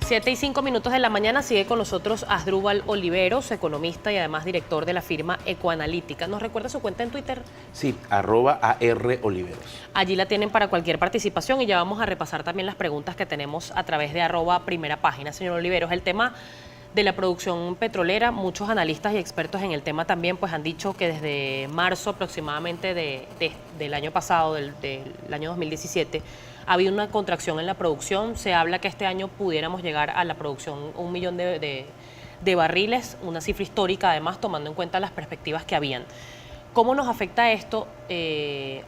7:05 de la mañana, sigue con nosotros Asdrúbal Oliveros, economista y además director de la firma Ecoanalítica. ¿Nos recuerda su cuenta en Twitter? Sí, @AROliveros. Allí la tienen para cualquier participación y ya vamos a repasar también las preguntas que tenemos a través de @primera página. Señor Oliveros, el tema de la producción petrolera, muchos analistas y expertos en el tema también pues han dicho que desde marzo aproximadamente del año pasado, del año 2017, ha habido una contracción en la producción. Se habla que este año pudiéramos llegar a la producción 1 millón de barriles, una cifra histórica además, tomando en cuenta las perspectivas que habían. ¿Cómo nos afecta esto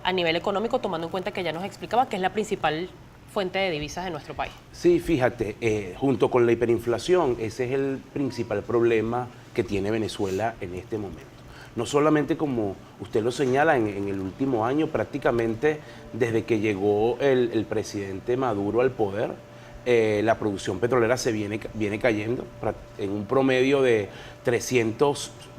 a nivel económico, tomando en cuenta que ya nos explicaba que es la principal fuente de divisas de nuestro país? Sí, fíjate, junto con la hiperinflación, ese es el principal problema que tiene Venezuela en este momento. No solamente como usted lo señala, en el último año, prácticamente desde que llegó el presidente Maduro al poder, la producción petrolera se viene cayendo en un promedio de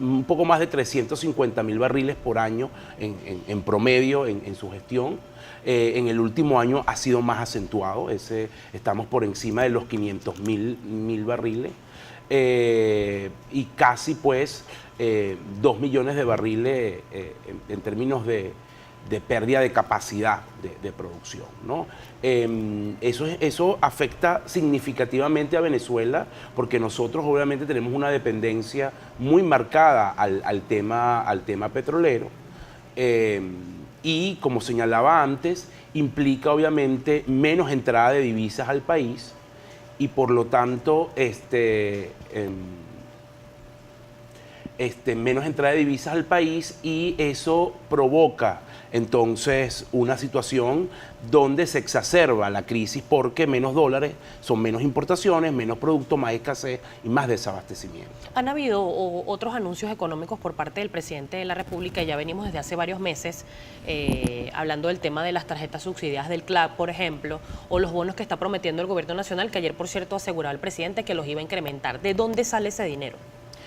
un poco más de 350.000 barriles por año en promedio en su gestión. En el último año ha sido más acentuado, estamos por encima de los 500.000 barriles y casi pues 2 millones de barriles en términos de pérdida de capacidad de producción, ¿no? Eso afecta significativamente a Venezuela porque nosotros obviamente tenemos una dependencia muy marcada al tema petrolero. Y como señalaba antes, implica obviamente menos entrada de divisas al país y por lo tanto menos entrada de divisas al país, y eso provoca entonces una situación donde se exacerba la crisis porque menos dólares son menos importaciones, menos producto, más escasez y más desabastecimiento. Han habido otros anuncios económicos por parte del presidente de la República, y ya venimos desde hace varios meses hablando del tema de las tarjetas subsidiadas del CLAP, por ejemplo, o los bonos que está prometiendo el gobierno nacional, que ayer, por cierto, aseguraba el presidente que los iba a incrementar. ¿De dónde sale ese dinero?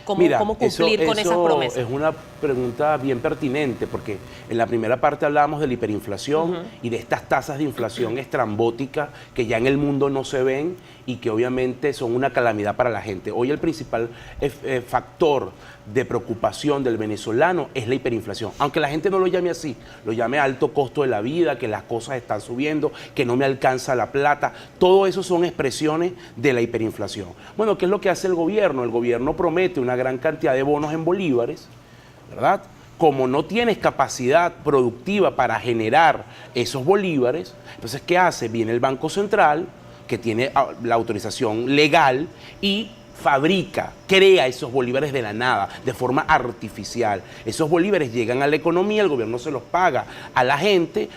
¿Cómo cumplir con esas promesas? Es una pregunta bien pertinente, porque en la primera parte hablábamos de la hiperinflación y de estas tasas de inflación estrambóticas que ya en el mundo no se ven y que obviamente son una calamidad para la gente. Hoy el principal factor de preocupación del venezolano es la hiperinflación, aunque la gente no lo llame así, lo llame alto costo de la vida, que las cosas están subiendo, que no me alcanza la plata. Todo eso son expresiones de la hiperinflación. Bueno, ¿qué es lo que hace el gobierno? El gobierno promete una gran cantidad de bonos en bolívares, ¿verdad? Como no tienes capacidad productiva para generar esos bolívares, entonces ¿qué hace? Viene el Banco Central, que tiene la autorización legal, y crea esos bolívares de la nada, de forma artificial. Esos bolívares llegan a la economía, el gobierno se los paga a la gente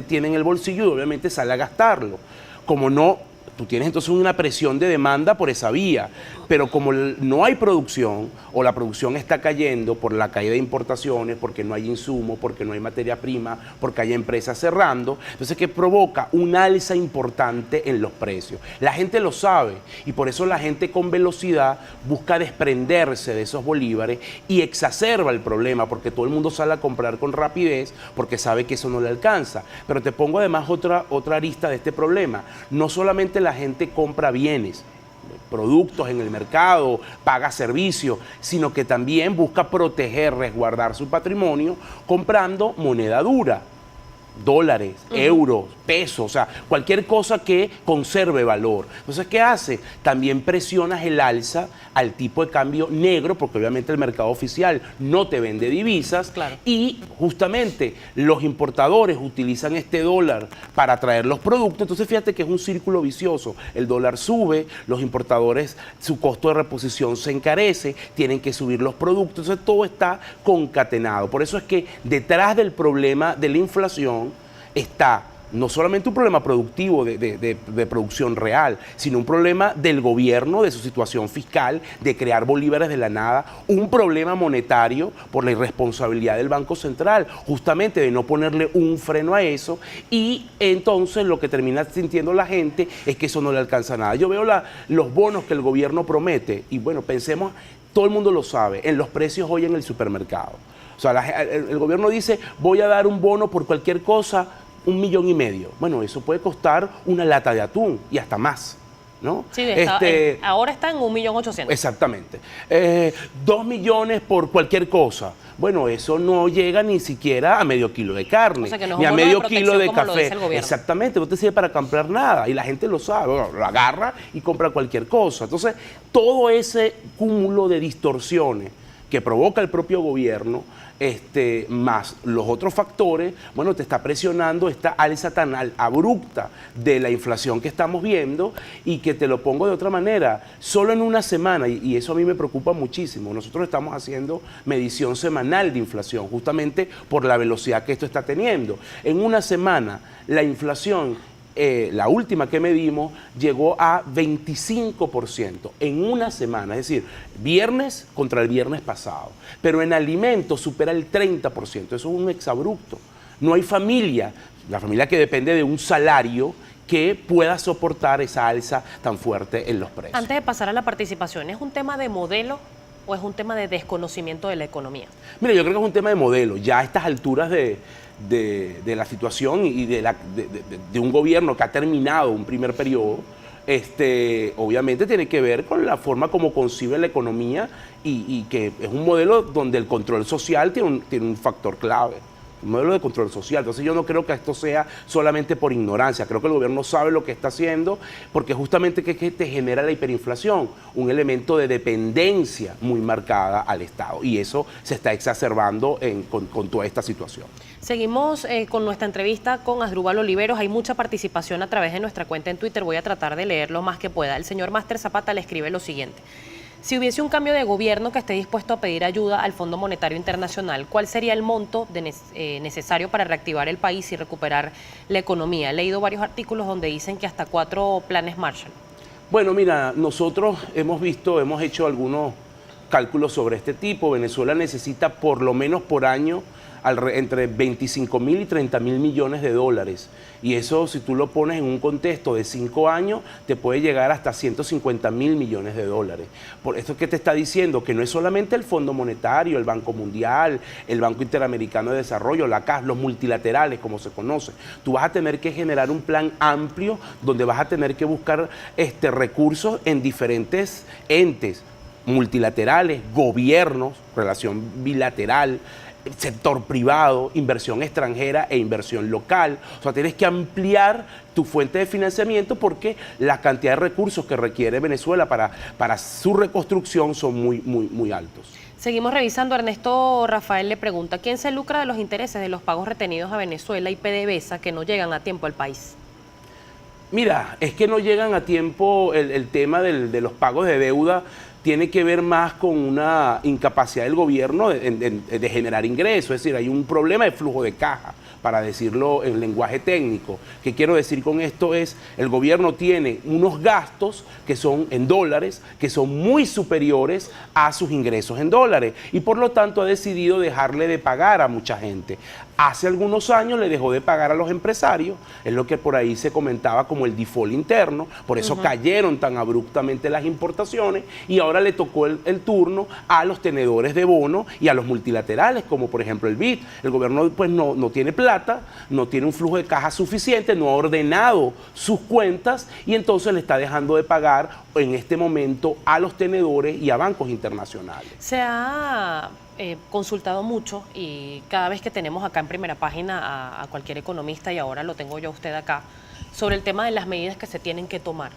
tiene en el bolsillo y obviamente sale a gastarlo. Como no, tú tienes entonces una presión de demanda por esa vía, pero como no hay producción o la producción está cayendo por la caída de importaciones, porque no hay insumos, porque no hay materia prima, porque hay empresas cerrando, entonces ¿qué provoca? Un alza importante en los precios. La gente lo sabe y por eso la gente con velocidad busca desprenderse de esos bolívares y exacerba el problema, porque todo el mundo sale a comprar con rapidez porque sabe que eso no le alcanza. Pero te pongo además otra arista de este problema. No solamente la gente compra bienes, productos en el mercado, paga servicios, sino que también busca proteger, resguardar su patrimonio comprando moneda dura, dólares, euros, pesos, o sea, cualquier cosa que conserve valor. Entonces, ¿qué hace? También presionas el alza al tipo de cambio negro, porque obviamente el mercado oficial no te vende divisas, claro. Y justamente los importadores utilizan este dólar para traer los productos. Entonces, fíjate que es un círculo vicioso. El dólar sube, los importadores, su costo de reposición se encarece, tienen que subir los productos, entonces todo está concatenado. Por eso es que detrás del problema de la inflación está no solamente un problema productivo de producción real, sino un problema del gobierno, de su situación fiscal, de crear bolívares de la nada, un problema monetario por la irresponsabilidad del Banco Central, justamente de no ponerle un freno a eso, y entonces lo que termina sintiendo la gente es que eso no le alcanza nada. Yo veo los bonos que el gobierno promete, y bueno, pensemos, todo el mundo lo sabe, en los precios hoy en el supermercado. O sea, el gobierno dice, voy a dar un bono por cualquier cosa, 1,5 millones. Bueno, eso puede costar una lata de atún y hasta más. ¿no? Sí, ahora está en 1.800.000. Exactamente. 2 millones por cualquier cosa. Bueno, eso no llega ni siquiera a medio kilo de carne, O sea, que no es ni un a bono de medio protección kilo de como lo café. dice el gobierno. Exactamente, no te sirve para comprar nada y la gente lo sabe, bueno, lo agarra y compra cualquier cosa. Entonces, todo ese cúmulo de distorsiones que provoca el propio gobierno, más los otros factores, bueno, te está presionando esta alza tan abrupta de la inflación que estamos viendo, y que te lo pongo de otra manera, solo en una semana, y eso a mí me preocupa muchísimo, nosotros estamos haciendo medición semanal de inflación, justamente por la velocidad que esto está teniendo. En una semana, la inflación, la última que medimos, llegó a 25% en una semana, es decir, viernes contra el viernes pasado. Pero en alimentos supera el 30%, eso es un exabrupto. No hay familia, la familia que depende de un salario, que pueda soportar esa alza tan fuerte en los precios. Antes de pasar a la participación, ¿es un tema de modelo o es un tema de desconocimiento de la economía? Mira, yo creo que es un tema de modelo. Ya a estas alturas de la situación y de un gobierno que ha terminado un primer periodo, obviamente tiene que ver con la forma como concibe la economía, y que es un modelo donde el control social tiene un factor clave. Un modelo de control social. Entonces yo no creo que esto sea solamente por ignorancia, creo que el gobierno sabe lo que está haciendo, porque justamente que te genera la hiperinflación, un elemento de dependencia muy marcada al Estado, y eso se está exacerbando con toda esta situación. Seguimos con nuestra entrevista con Asdrúbal Oliveros. Hay mucha participación a través de nuestra cuenta en Twitter, voy a tratar de leer lo más que pueda. El señor Máster Zapata le escribe lo siguiente: si hubiese un cambio de gobierno que esté dispuesto a pedir ayuda al Fondo Monetario Internacional, ¿cuál sería el monto necesario para reactivar el país y recuperar la economía? He leído varios artículos donde dicen que hasta 4 planes Marshall. Bueno, mira, nosotros hemos hecho algunos cálculos sobre este tipo. Venezuela necesita por lo menos por año entre 25.000 y 30.000 millones de dólares. Y eso, si tú lo pones en un contexto de 5 años, te puede llegar hasta 150.000 millones de dólares. Por esto que te está diciendo que no es solamente el Fondo Monetario, el Banco Mundial, el Banco Interamericano de Desarrollo, la CAF, los multilaterales, como se conoce. Tú vas a tener que generar un plan amplio donde vas a tener que buscar recursos en diferentes entes multilaterales, gobiernos, relación bilateral, sector privado, inversión extranjera e inversión local. O sea, tienes que ampliar tu fuente de financiamiento, porque la cantidad de recursos que requiere Venezuela para su reconstrucción son muy altos. Seguimos revisando. Ernesto Rafael le pregunta: ¿quién se lucra de los intereses de los pagos retenidos a Venezuela y PDVSA que no llegan a tiempo al país? Mira, es que no llegan a tiempo. El tema de los pagos de deuda tiene que ver más con una incapacidad del gobierno de generar ingresos. Es decir, hay un problema de flujo de caja, para decirlo en lenguaje técnico. ¿Qué quiero decir con esto? Es, el gobierno tiene unos gastos que son en dólares, que son muy superiores a sus ingresos en dólares, y por lo tanto ha decidido dejarle de pagar a mucha gente. Hace algunos años le dejó de pagar a los empresarios, es lo que por ahí se comentaba como el default interno, por eso cayeron tan abruptamente las importaciones, y ahora le tocó el turno a los tenedores de bono y a los multilaterales, como por ejemplo el BID. El gobierno pues no tiene plata, no tiene un flujo de caja suficiente, no ha ordenado sus cuentas, y entonces le está dejando de pagar en este momento a los tenedores y a bancos internacionales. Se ha consultado mucho, y cada vez que tenemos acá en Primera Página a cualquier economista, y ahora lo tengo yo a usted acá, sobre el tema de las medidas que se tienen que tomar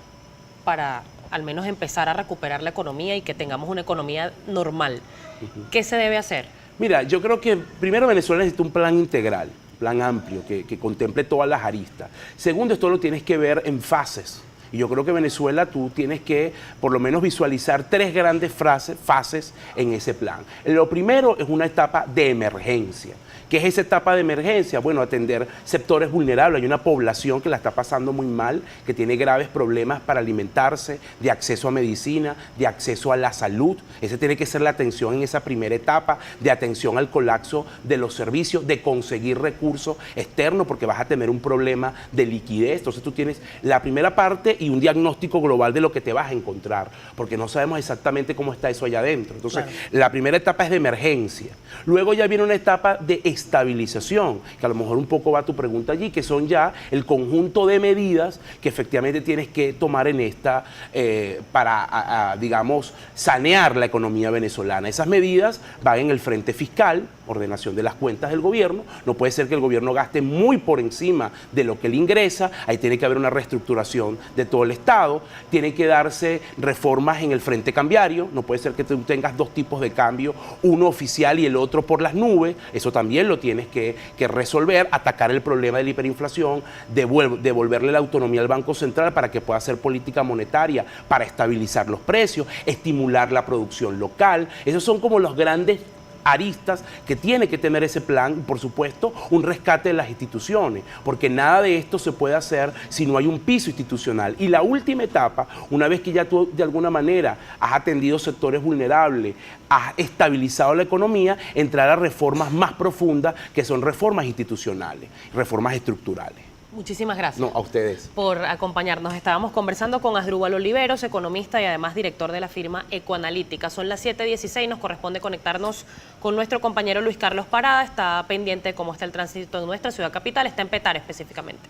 para al menos empezar a recuperar la economía y que tengamos una economía normal. ¿Qué se debe hacer? Mira, yo creo que primero Venezuela necesita un plan integral, plan amplio, que contemple todas las aristas. Segundo, esto lo tienes que ver en fases. Y yo creo que Venezuela, tú tienes que por lo menos visualizar 3 grandes fases en ese plan. Lo primero es una etapa de emergencia. ¿Qué es esa etapa de emergencia? Bueno, atender sectores vulnerables. Hay una población que la está pasando muy mal, que tiene graves problemas para alimentarse, de acceso a medicina, de acceso a la salud. Esa tiene que ser la atención en esa primera etapa, de atención al colapso de los servicios, de conseguir recursos externos, porque vas a tener un problema de liquidez. Entonces tú tienes la primera parte, y un diagnóstico global de lo que te vas a encontrar, porque no sabemos exactamente cómo está eso allá adentro. Entonces, claro, la primera etapa es de emergencia. Luego ya viene una etapa de estabilización, que a lo mejor un poco va tu pregunta allí, que son ya el conjunto de medidas que efectivamente tienes que tomar en esta, para, digamos, sanear la economía venezolana. Esas medidas van en el frente fiscal, ordenación de las cuentas del gobierno. No puede ser que el gobierno gaste muy por encima de lo que le ingresa. Ahí tiene que haber una reestructuración de todo el Estado. Tiene que darse reformas en el frente cambiario. No puede ser que tú tengas dos tipos de cambio, uno oficial y el otro por las nubes. Eso también lo tienes que resolver. Atacar el problema de la hiperinflación, devolverle la autonomía al Banco Central para que pueda hacer política monetaria, para estabilizar los precios, estimular la producción local. Esos son como los grandes aristas que tiene que tener ese plan y, por supuesto, un rescate de las instituciones, porque nada de esto se puede hacer si no hay un piso institucional. Y la última etapa, una vez que ya tú de alguna manera has atendido sectores vulnerables, has estabilizado la economía, entrar a reformas más profundas, que son reformas institucionales, reformas estructurales. muchísimas gracias. No, a ustedes. Por acompañarnos. Estábamos conversando con Asdrúbal Oliveros, economista y además director de la firma Ecoanalítica. Son las 7:16, nos corresponde conectarnos con nuestro compañero Luis Carlos Parada. Está pendiente de cómo está el tránsito en nuestra ciudad capital, está en Petare específicamente.